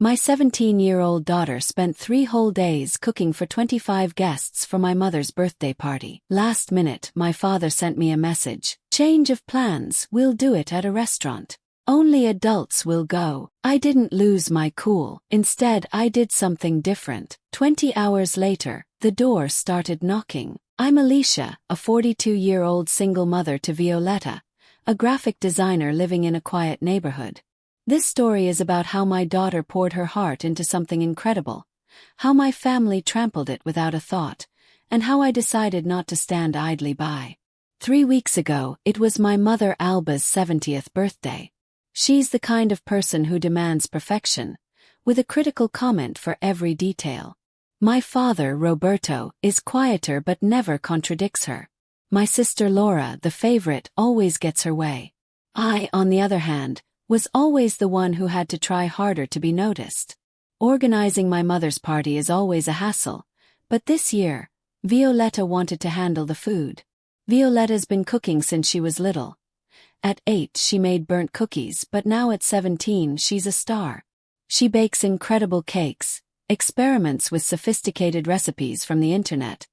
My 17-year-old daughter spent 3 whole days cooking for 25 guests for my mother's birthday party. Last minute, my father sent me a message. Change of plans, we'll do it at a restaurant. Only adults will go. I didn't lose my cool. Instead, I did something different. 20 hours later, the door started knocking. I'm Alicia, a 42-year-old single mother to Violetta, a graphic designer living in a quiet neighborhood. This story is about how my daughter poured her heart into something incredible, how my family trampled it without a thought, and how I decided not to stand idly by. 3 weeks ago, it was my mother Alba's 70th birthday. She's the kind of person who demands perfection, with a critical comment for every detail. My father, Roberto, is quieter but never contradicts her. My sister Laura, the favorite, always gets her way. I, on the other hand, was always the one who had to try harder to be noticed. Organizing my mother's party is always a hassle, but this year, Violetta wanted to handle the food. Violetta's been cooking since she was little. At 8 she made burnt cookies, but now at 17 she's a star. She bakes incredible cakes, experiments with sophisticated recipes from the internet,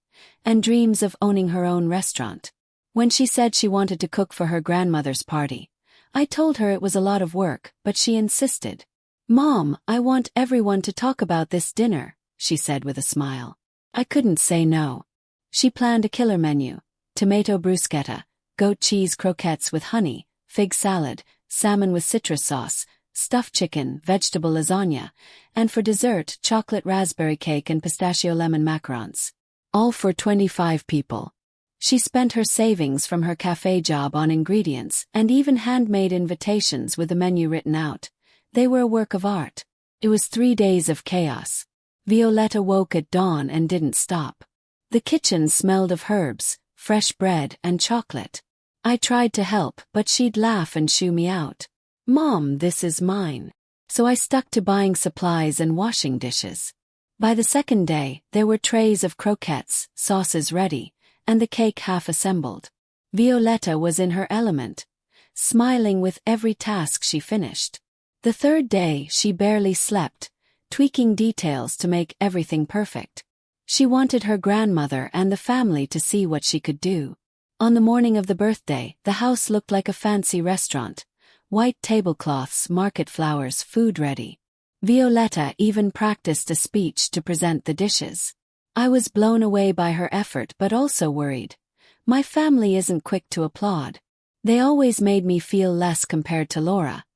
and dreams of owning her own restaurant. When she said she wanted to cook for her grandmother's party, I told her it was a lot of work, but she insisted. "Mom, I want everyone to talk about this dinner," she said with a smile. I couldn't say no. She planned a killer menu: tomato bruschetta, goat cheese croquettes with honey, fig salad, salmon with citrus sauce, stuffed chicken, vegetable lasagna, and for dessert, chocolate raspberry cake and pistachio lemon macarons. All for 25 people. She spent her savings from her cafe job on ingredients and even handmade invitations with the menu written out. They were a work of art. It was 3 days of chaos. Violetta woke at dawn and didn't stop. The kitchen smelled of herbs, fresh bread, and chocolate. I tried to help, but she'd laugh and shoo me out. "Mom, this is mine." So I stuck to buying supplies and washing dishes. By the second day, there were trays of croquettes, sauces ready, and the cake half assembled. Violetta was in her element, smiling with every task she finished. The third day, she barely slept, tweaking details to make everything perfect. She wanted her grandmother and the family to see what she could do. On the morning of the birthday, the house looked like a fancy restaurant. White tablecloths, market flowers, food ready. Violetta even practiced a speech to present the dishes. I was blown away by her effort but also worried. My family isn't quick to applaud. They always made me feel less compared to Laura,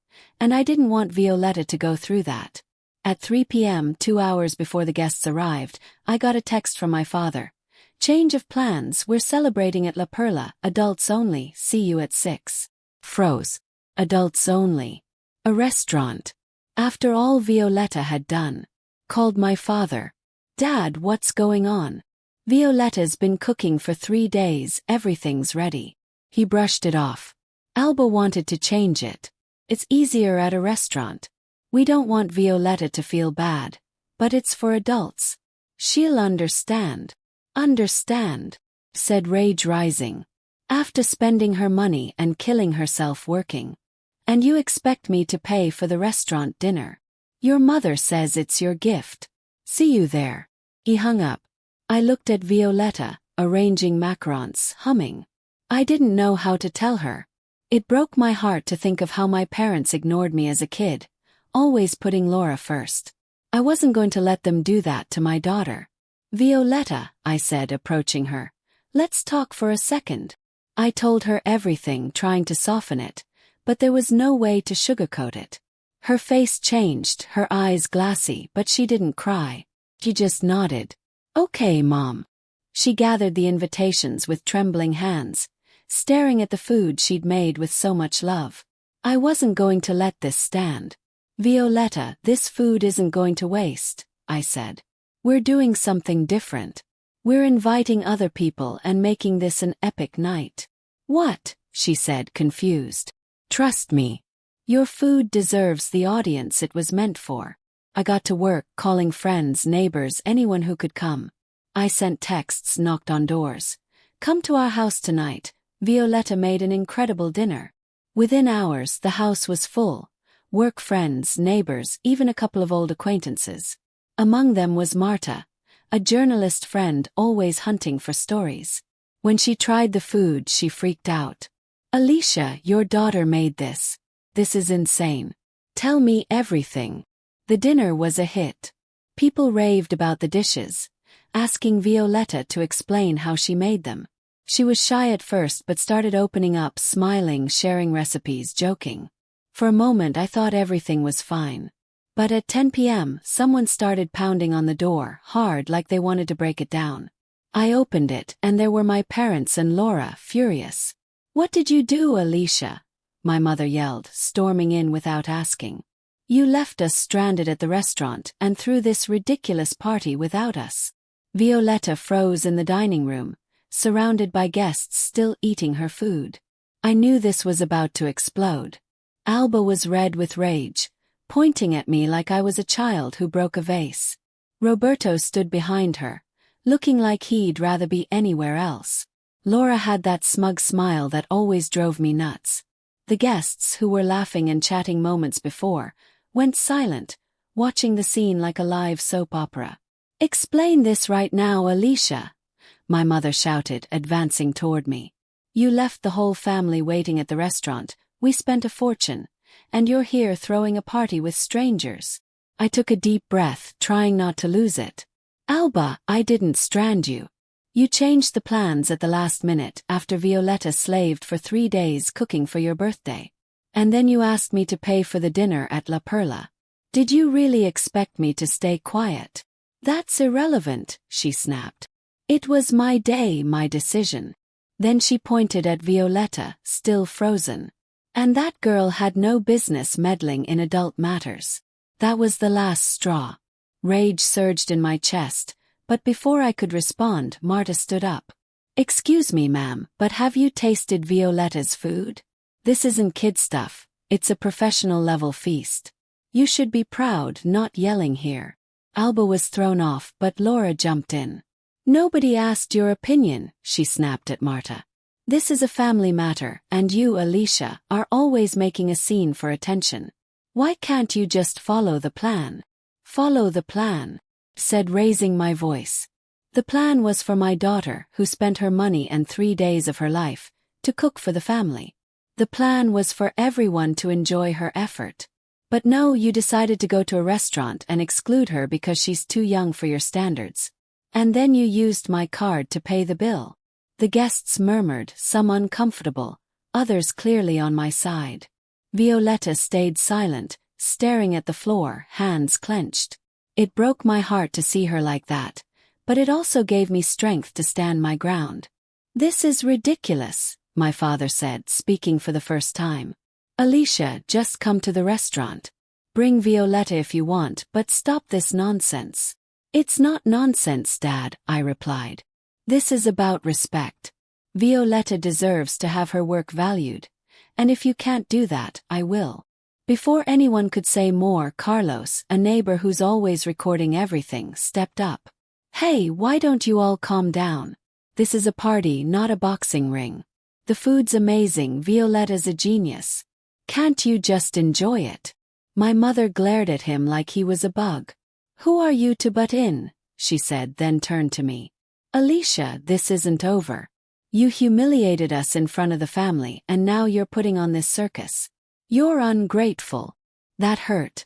and I didn't want Violetta to go through that. At 3 p.m., 2 hours before the guests arrived, I got a text from my father. "Change of plans, we're celebrating at La Perla, adults only, see you at 6. Froze. Adults only. A restaurant. After all Violetta had done. Called my father. "Dad, what's going on?" "Violetta's been cooking for 3 days, everything's ready." He brushed it off. "Alba wanted to change it. It's easier at a restaurant. We don't want Violetta to feel bad, but it's for adults. She'll understand." "Understand," said rage rising. "After spending her money and killing herself working. And you expect me to pay for the restaurant dinner? Your mother says it's your gift. See you there." He hung up. I looked at Violetta, arranging macarons, humming. I didn't know how to tell her. It broke my heart to think of how my parents ignored me as a kid, always putting Laura first. I wasn't going to let them do that to my daughter. "Violetta," I said, approaching her, "let's talk for a second." I told her everything, trying to soften it, but there was no way to sugarcoat it. Her face changed, her eyes glassy, but she didn't cry. She just nodded. "Okay, Mom." She gathered the invitations with trembling hands, staring at the food she'd made with so much love. I wasn't going to let this stand. "Violetta, this food isn't going to waste," I said. "We're doing something different. We're inviting other people and making this an epic night." "What?" she said, confused. "Trust me. Your food deserves the audience it was meant for." I got to work, calling friends, neighbors, anyone who could come. I sent texts, knocked on doors. "Come to our house tonight. Violetta made an incredible dinner." Within hours, the house was full. work friends, neighbors, even a couple of old acquaintances. Among them was Marta, a journalist friend always hunting for stories. When she tried the food, she freaked out. "Alicia, your daughter made this. This is insane. Tell me everything." The dinner was a hit. People raved about the dishes, asking Violetta to explain how she made them. She was shy at first but started opening up, smiling, sharing recipes, joking. For a moment I thought everything was fine. But at 10 p.m., someone started pounding on the door, hard, like they wanted to break it down. I opened it, and there were my parents and Laura, furious. "What did you do, Alicia?" my mother yelled, storming in without asking. "You left us stranded at the restaurant and threw this ridiculous party without us." Violetta froze in the dining room, surrounded by guests still eating her food. I knew this was about to explode. Alba was red with rage, pointing at me like I was a child who broke a vase. Roberto stood behind her, looking like he'd rather be anywhere else. Laura had that smug smile that always drove me nuts. The guests, who were laughing and chatting moments before, went silent, watching the scene like a live soap opera. "Explain this right now, Alicia," my mother shouted, advancing toward me. "You left the whole family waiting at the restaurant, we spent a fortune, and you're here throwing a party with strangers." I took a deep breath, trying not to lose it. "Alba, I didn't strand you. You changed the plans at the last minute after Violetta slaved for 3 days cooking for your birthday. And then you asked me to pay for the dinner at La Perla. Did you really expect me to stay quiet?" "That's irrelevant," she snapped. "It was my day, my decision." Then she pointed at Violetta, still frozen. "And that girl had no business meddling in adult matters." That was the last straw. Rage surged in my chest, but before I could respond, Marta stood up. "Excuse me, ma'am, but have you tasted Violetta's food? This isn't kid stuff, it's a professional-level feast. You should be proud, not yelling here." Alba was thrown off, but Laura jumped in. "Nobody asked your opinion," she snapped at Marta. "This is a family matter, and you, Alicia, are always making a scene for attention. Why can't you just follow the plan?" "Follow the plan," said, raising my voice. "The plan was for my daughter, who spent her money and 3 days of her life, to cook for the family. The plan was for everyone to enjoy her effort. But no, you decided to go to a restaurant and exclude her because she's too young for your standards. And then you used my card to pay the bill." The guests murmured, some uncomfortable, others clearly on my side. Violetta stayed silent, staring at the floor, hands clenched. It broke my heart to see her like that, but it also gave me strength to stand my ground. "This is ridiculous," my father said, speaking for the first time. "Alicia, just come to the restaurant. Bring Violetta if you want, but stop this nonsense." "It's not nonsense, Dad," I replied. "This is about respect. Violetta deserves to have her work valued, and if you can't do that, I will." Before anyone could say more, Carlos, a neighbor who's always recording everything, stepped up. "Hey, why don't you all calm down? This is a party, not a boxing ring. The food's amazing, Violetta's a genius. Can't you just enjoy it?" My mother glared at him like he was a bug. "Who are you to butt in?" she said, then turned to me. "Alicia, this isn't over. You humiliated us in front of the family and now you're putting on this circus. You're ungrateful." That hurt.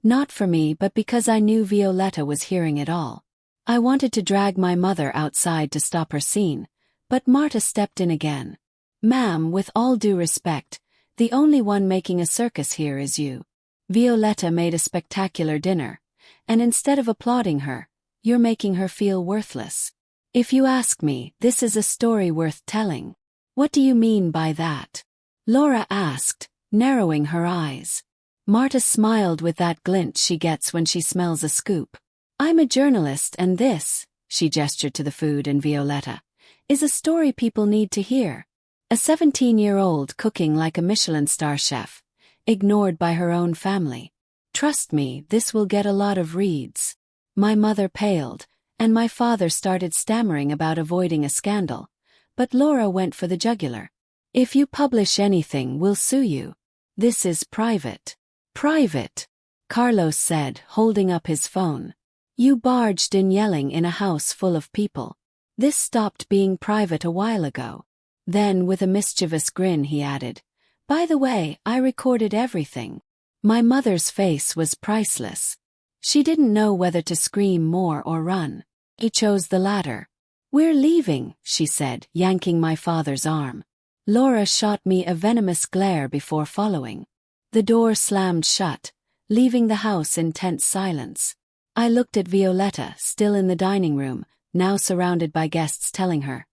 Not for me, but because I knew Violetta was hearing it all. I wanted to drag my mother outside to stop her scene, but Marta stepped in again. "Ma'am, with all due respect, the only one making a circus here is you. Violetta made a spectacular dinner, and instead of applauding her, you're making her feel worthless. If you ask me, this is a story worth telling." "What do you mean by that?" Laura asked, narrowing her eyes. Marta smiled with that glint she gets when she smells a scoop. "I'm a journalist and this," she gestured to the food and Violetta, "is a story people need to hear. A 17-year-old cooking like a Michelin star chef, ignored by her own family. Trust me, this will get a lot of reads." My mother paled, and my father started stammering about avoiding a scandal, but Laura went for the jugular. "If you publish anything, we'll sue you. This is private." Private, Carlos said, holding up his phone. You barged in yelling in a house full of people. This stopped being private a while ago. Then, with a mischievous grin, he added, By the way, I recorded everything. My mother's face was priceless. She didn't know whether to scream more or run. He chose the latter. We're leaving, she said, yanking my father's arm. Laura shot me a venomous glare before following. The door slammed shut, leaving the house in tense silence. I looked at Violetta, still in the dining room, now surrounded by guests telling her,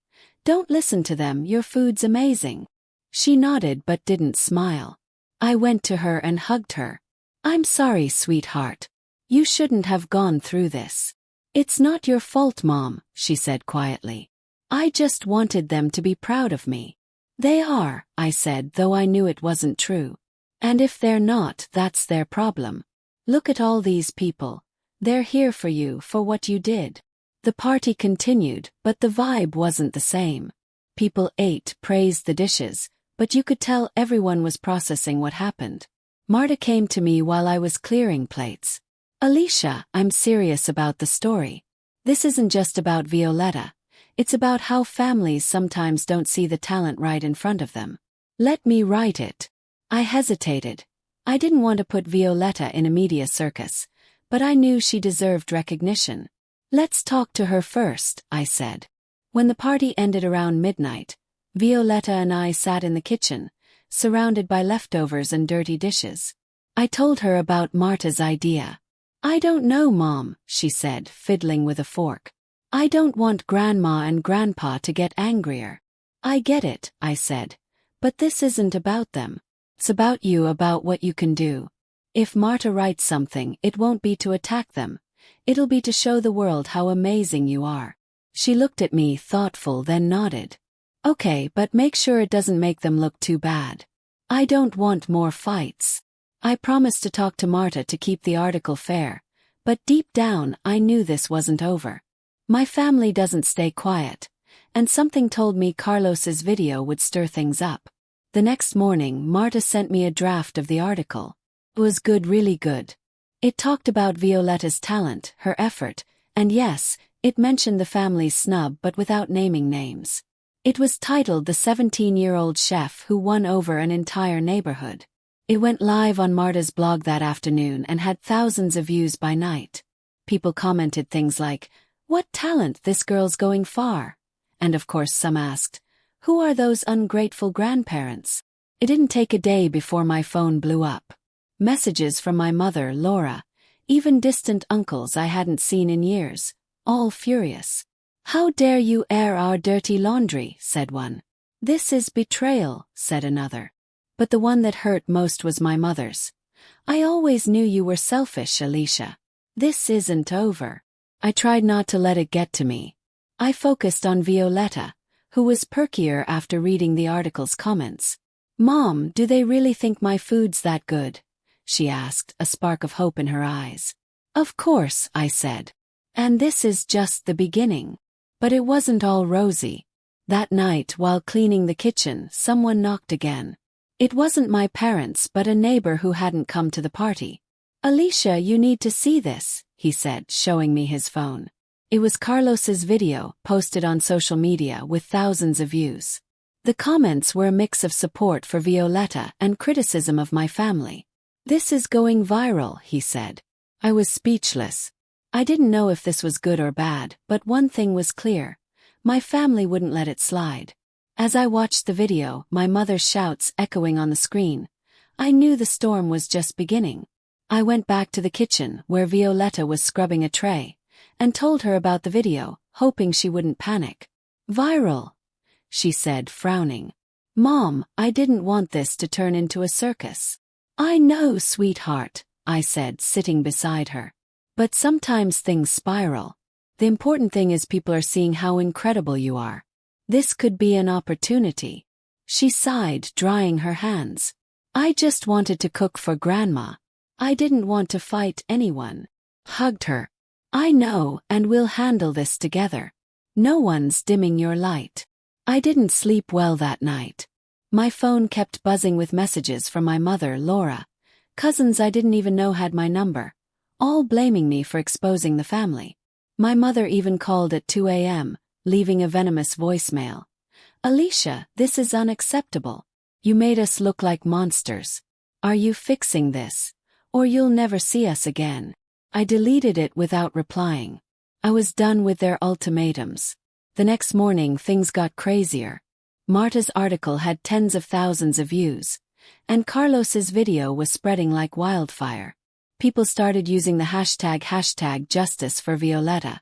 Don't listen to them, your food's amazing. She nodded but didn't smile. I went to her and hugged her. I'm sorry, sweetheart. You shouldn't have gone through this. It's not your fault, Mom, she said quietly. I just wanted them to be proud of me. They are, I said, though I knew it wasn't true. And if they're not, that's their problem. Look at all these people. They're here for you for what you did. The party continued, but the vibe wasn't the same. People ate, praised the dishes, but you could tell everyone was processing what happened. Marta came to me while I was clearing plates. Alicia, I'm serious about the story. This isn't just about Violetta. It's about how families sometimes don't see the talent right in front of them. Let me write it. I hesitated. I didn't want to put Violetta in a media circus, but I knew she deserved recognition. Let's talk to her first, I said. When the party ended around midnight, Violetta and I sat in the kitchen, surrounded by leftovers and dirty dishes. I told her about Marta's idea. I don't know, Mom, she said, fiddling with a fork. I don't want Grandma and Grandpa to get angrier. I get it, I said. But this isn't about them. It's about you, about what you can do. If Marta writes something, it won't be to attack them. It'll be to show the world how amazing you are. She looked at me, thoughtful, then nodded. Okay, but make sure it doesn't make them look too bad. I don't want more fights. I promised to talk to Marta to keep the article fair, but deep down I knew this wasn't over. My family doesn't stay quiet, and something told me Carlos's video would stir things up. The next morning, Marta sent me a draft of the article. It was good, really good. It talked about Violetta's talent, her effort, and yes, it mentioned the family's snub but without naming names. It was titled The 17-Year-Old Chef Who Won Over an Entire Neighborhood. It went live on Marta's blog that afternoon and had thousands of views by night. People commented things like, What talent, this girl's going far. And of course some asked, Who are those ungrateful grandparents? It didn't take a day before my phone blew up. Messages from my mother, Laura, even distant uncles I hadn't seen in years, all furious. How dare you air our dirty laundry, said one. This is betrayal, said another. But the one that hurt most was my mother's. I always knew you were selfish, Alicia. This isn't over. I tried not to let it get to me. I focused on Violetta, who was perkier after reading the article's comments. Mom, do they really think my food's that good? She asked, a spark of hope in her eyes. Of course, I said. And this is just the beginning. But it wasn't all rosy. That night, while cleaning the kitchen, someone knocked again. It wasn't my parents but a neighbor who hadn't come to the party. Alicia, you need to see this, he said, showing me his phone. It was Carlos's video, posted on social media with thousands of views. The comments were a mix of support for Violetta and criticism of my family. This is going viral, he said. I was speechless. I didn't know if this was good or bad, but one thing was clear. My family wouldn't let it slide. As I watched the video, my mother's shouts echoing on the screen, I knew the storm was just beginning. I went back to the kitchen, where Violetta was scrubbing a tray, and told her about the video, hoping she wouldn't panic. Viral, she said, frowning. Mom, I didn't want this to turn into a circus. I know, sweetheart, I said, sitting beside her. But sometimes things spiral. The important thing is people are seeing how incredible you are. This could be an opportunity. She sighed, drying her hands. I just wanted to cook for Grandma. I didn't want to fight anyone. Hugged her. I know, and we'll handle this together. No one's dimming your light. I didn't sleep well that night. My phone kept buzzing with messages from my mother, Laura. Cousins I didn't even know had my number, all blaming me for exposing the family. My mother even called at 2 a.m., leaving a venomous voicemail. Alicia, this is unacceptable. You made us look like monsters. Are you fixing this? Or you'll never see us again. I deleted it without replying. I was done with their ultimatums. The next morning things got crazier. Marta's article had tens of thousands of views, and Carlos's video was spreading like wildfire. People started using the hashtag justice for Violetta,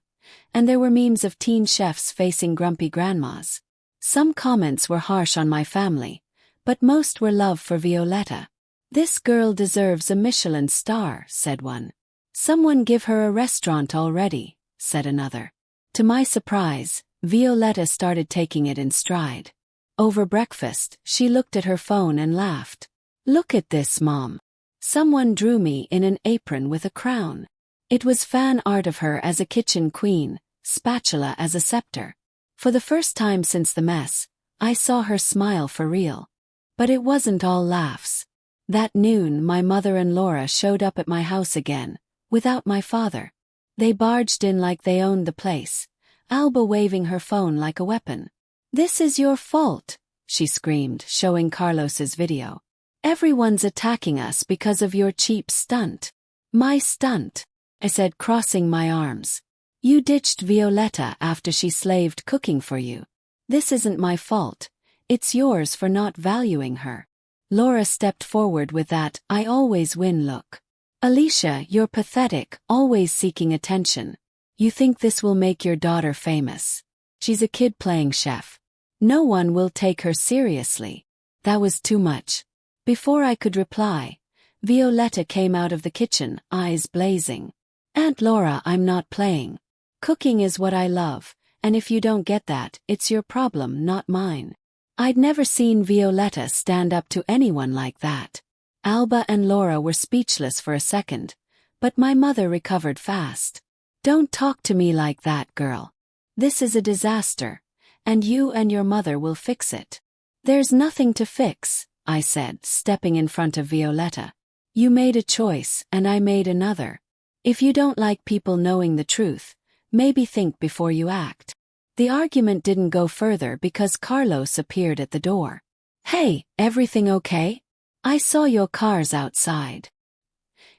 and there were memes of teen chefs facing grumpy grandmas. Some comments were harsh on my family, but most were love for Violetta. This girl deserves a Michelin star, said one. Someone give her a restaurant already, said another. To my surprise, Violetta started taking it in stride. Over breakfast, she looked at her phone and laughed. Look at this, Mom. Someone drew me in an apron with a crown. It was fan art of her as a kitchen queen, spatula as a scepter. For the first time since the mess, I saw her smile for real. But it wasn't all laughs. That noon my mother and Laura showed up at my house again, without my father. They barged in like they owned the place, Alba waving her phone like a weapon. This is your fault, she screamed, showing Carlos's video. Everyone's attacking us because of your cheap stunt. My stunt, I said, crossing my arms. You ditched Violetta after she slaved cooking for you. This isn't my fault. It's yours for not valuing her. Laura stepped forward with that I always win look. Alicia, you're pathetic, always seeking attention. You think this will make your daughter famous. She's a kid playing chef. No one will take her seriously. That was too much. Before I could reply, Violetta came out of the kitchen, eyes blazing. Aunt Laura, I'm not playing. Cooking is what I love, and if you don't get that, it's your problem, not mine. I'd never seen Violetta stand up to anyone like that. Alba and Laura were speechless for a second, but my mother recovered fast. Don't talk to me like that, girl. This is a disaster, and you and your mother will fix it. There's nothing to fix, I said, stepping in front of Violetta. You made a choice, and I made another. If you don't like people knowing the truth, maybe think before you act. The argument didn't go further because Carlos appeared at the door. Hey, everything okay? I saw your cars outside.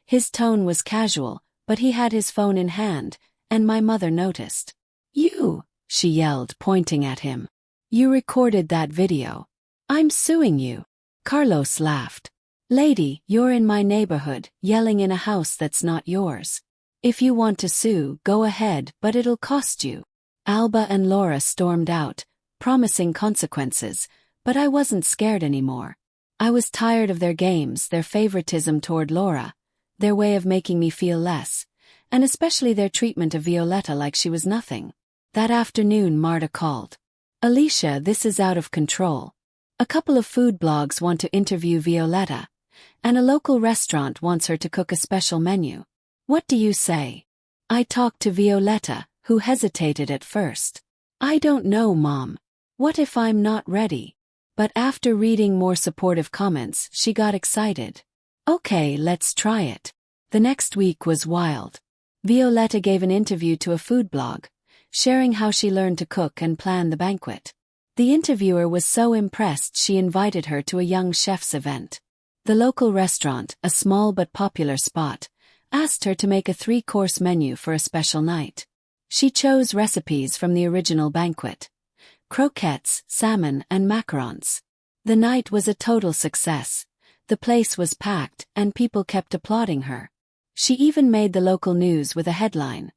His tone was casual, but he had his phone in hand, and my mother noticed. You, she yelled, pointing at him. You recorded that video. I'm suing you. Carlos laughed. Lady, you're in my neighborhood, yelling in a house that's not yours. If you want to sue, go ahead, but it'll cost you. Alba and Laura stormed out, promising consequences, but I wasn't scared anymore. I was tired of their games, their favoritism toward Laura, their way of making me feel less, and especially their treatment of Violetta like she was nothing. That afternoon Marta called. Alicia, this is out of control. A couple of food blogs want to interview Violetta, and a local restaurant wants her to cook a special menu. What do you say? I talked to Violetta, who hesitated at first. I don't know, Mom. What if I'm not ready? But after reading more supportive comments, she got excited. Okay, let's try it. The next week was wild. Violetta gave an interview to a food blog, sharing how she learned to cook and plan the banquet. The interviewer was so impressed she invited her to a young chef's event. The local restaurant, a small but popular spot, asked her to make a 3-course menu for a special night. She chose recipes from the original banquet: croquettes, salmon, and macarons. The night was a total success. The place was packed, and people kept applauding her. She even made the local news with a headline: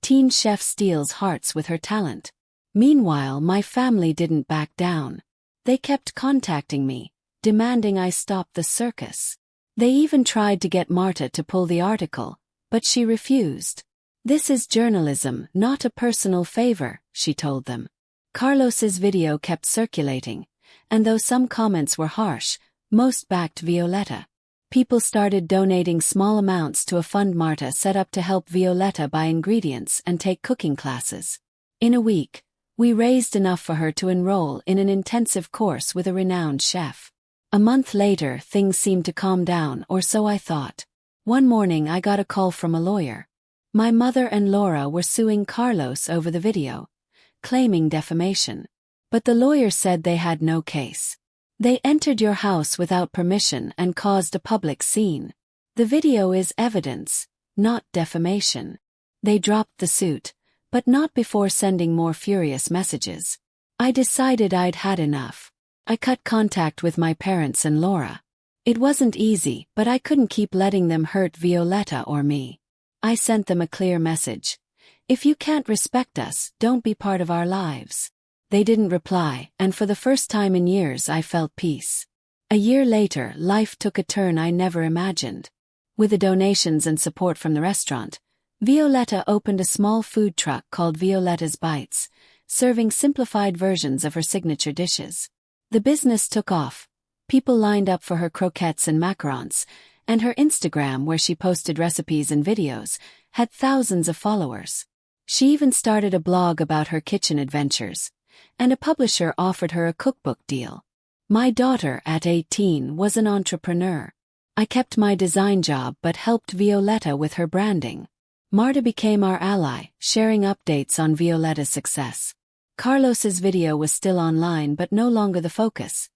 Teen Chef Steals Hearts with Her Talent. Meanwhile, my family didn't back down. They kept contacting me, demanding I stop the circus. They even tried to get Marta to pull the article, but she refused. This is journalism, not a personal favor, she told them. Carlos's video kept circulating, and though some comments were harsh, most backed Violetta. People started donating small amounts to a fund Marta set up to help Violetta buy ingredients and take cooking classes. In a week, we raised enough for her to enroll in an intensive course with a renowned chef. A month later, things seemed to calm down, or so I thought. One morning I got a call from a lawyer. My mother and Laura were suing Carlos over the video, claiming defamation. But the lawyer said they had no case. They entered your house without permission and caused a public scene. The video is evidence, not defamation. They dropped the suit, but not before sending more furious messages. I decided I'd had enough. I cut contact with my parents and Laura. It wasn't easy, but I couldn't keep letting them hurt Violetta or me. I sent them a clear message. If you can't respect us, don't be part of our lives. They didn't reply, and for the first time in years I felt peace. A year later, life took a turn I never imagined. With the donations and support from the restaurant, Violetta opened a small food truck called Violetta's Bites, serving simplified versions of her signature dishes. The business took off. People lined up for her croquettes and macarons, and her Instagram, where she posted recipes and videos, had thousands of followers. She even started a blog about her kitchen adventures, and a publisher offered her a cookbook deal. My daughter, at 18, was an entrepreneur. I kept my design job but helped Violetta with her branding. Marta became our ally, sharing updates on Violetta's success. Carlos's video was still online but no longer the focus.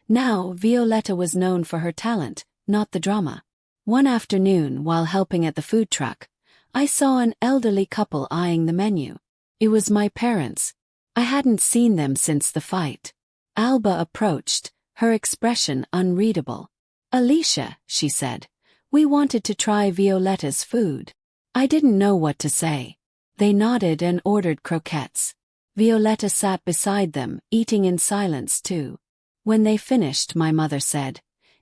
Now, Violetta was known for her talent, not the drama. One afternoon, while helping at the food truck, I saw an elderly couple eyeing the menu. It was my parents. I hadn't seen them since the fight. Alba approached, her expression unreadable. "Alicia," she said, "we wanted to try Violetta's food." I didn't know what to say. They nodded and ordered croquettes. Violetta sat beside them, eating in silence too. When they finished, my mother said,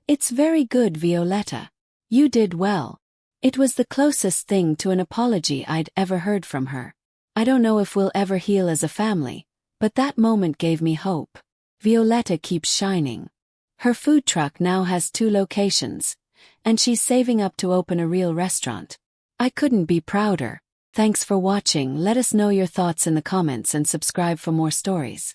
"It's very good, Violetta. You did well." It was the closest thing to an apology I'd ever heard from her. I don't know if we'll ever heal as a family, but that moment gave me hope. Violetta keeps shining. Her food truck now has 2 locations, and she's saving up to open a real restaurant. I couldn't be prouder. Thanks for watching. Let us know your thoughts in the comments and subscribe for more stories.